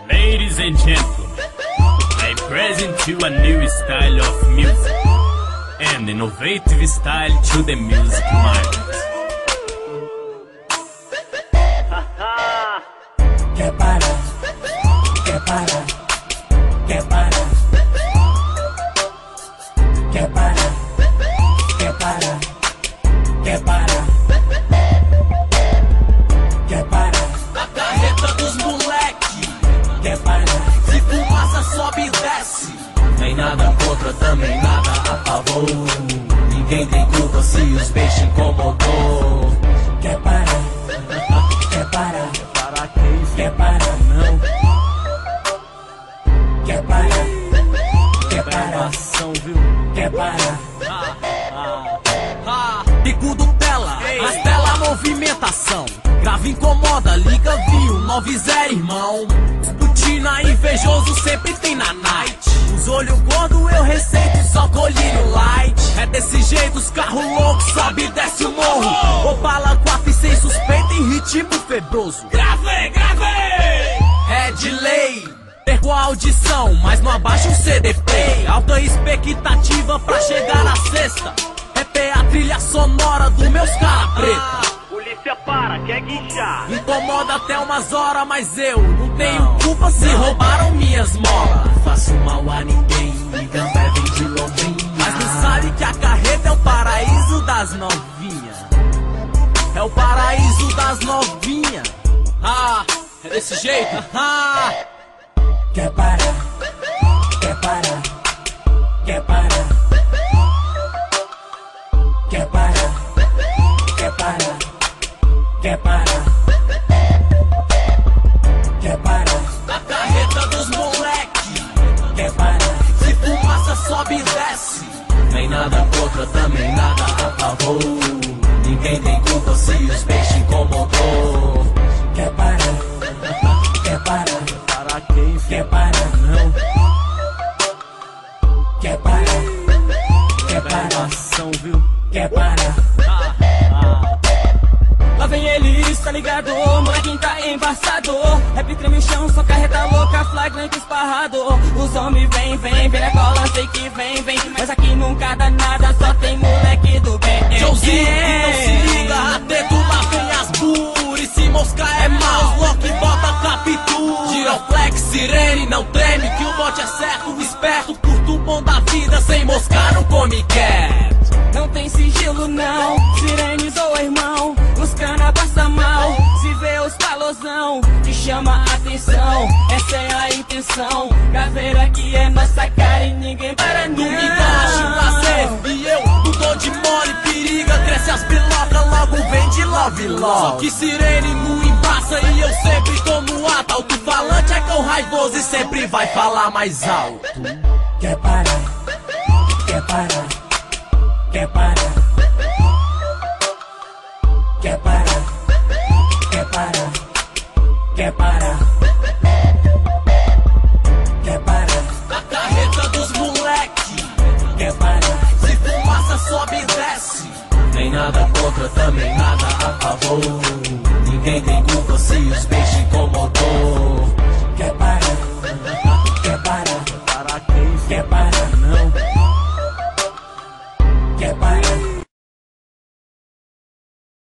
Ladies and gentlemen, I present you a new style of music and innovative style to the music market. Que para, que para, que para, que para, que para, que para, que para. A carreta dos moleque, Que para, se fumaça sobe e desce. Nem nada contra, também nada a favor. Ninguém tem culpa se os peixes incomodou. que para, que para, Para quem que para, não que para, que para, ação, viu? que para, Bicudo tela, mas tela movimentação. Grave incomoda, liga viu, 90 irmão. Putina invejoso sempre tem na night. Os olhos gordos eu receito só colírio light. É desse jeito os carros loucos sobe e desce o morro. Opala 4 e sem suspeita em ritmo febroso. Gravei, gravei! É de lei, perco a audição, mas não abaixa o CD play. Alta expectativa pra chegar na sexta. É a trilha sonora dos meus cara preta. Polícia para, quer guinchar. Incomoda até umas horas, mas eu não tenho culpa se roubaram minhas molas. faço mal a ninguém, gambé vem de Londrina. Mas não sabe que a carreta é o paraíso das novinhas. É o paraíso das novinhas. Ah, é desse jeito? Ah, Que para, que para, que para, que para, que para, que para, que para, a carreta dos moleque, que para, se fumaça sobe e desce. Nem nada contra, também nada a favor. Ninguém tem culpa se os peixes incomodou. que para, que para, Para quem que para, não que para, que para, ação, viu? que para. Lá vem eles, tá ligado? Molequinho tá embaçado. Rap treme o chão, só carreta louca, flagrante esparrado. Os homens vem, vem, vem na cola, sei que vem, vem. Mas aqui nunca dá nada, só tem moleque do bem. Showzinho, então se liga, rateto, lá vem as buri. Se moscar é mal, lock bota captura. Giroflex, sirene, não treme, que o bote é certo, esperto. Curto o bom da vida, sem moscar não come quieto. Não tem sigilo não, sirene zoa irmão. Os cana passa mal, se vê os calosão, te chama a atenção, essa é a intenção. Caveira que é nossa cara e ninguém para não. Tu me gosta, prazer, e eu não tô de mole, periga. Cresce as pilocas, logo vem de love, love. Só que sirene não embaça e eu sempre tô no ato. Alto-falante é cão raivoso e sempre vai falar mais alto. Que para, que para, que para, que para, que para, que para, que para, A carreta dos moleque, que para, se fumaça sobe e desce. Nem nada contra, também nada a favor. Ninguém tem culpa se os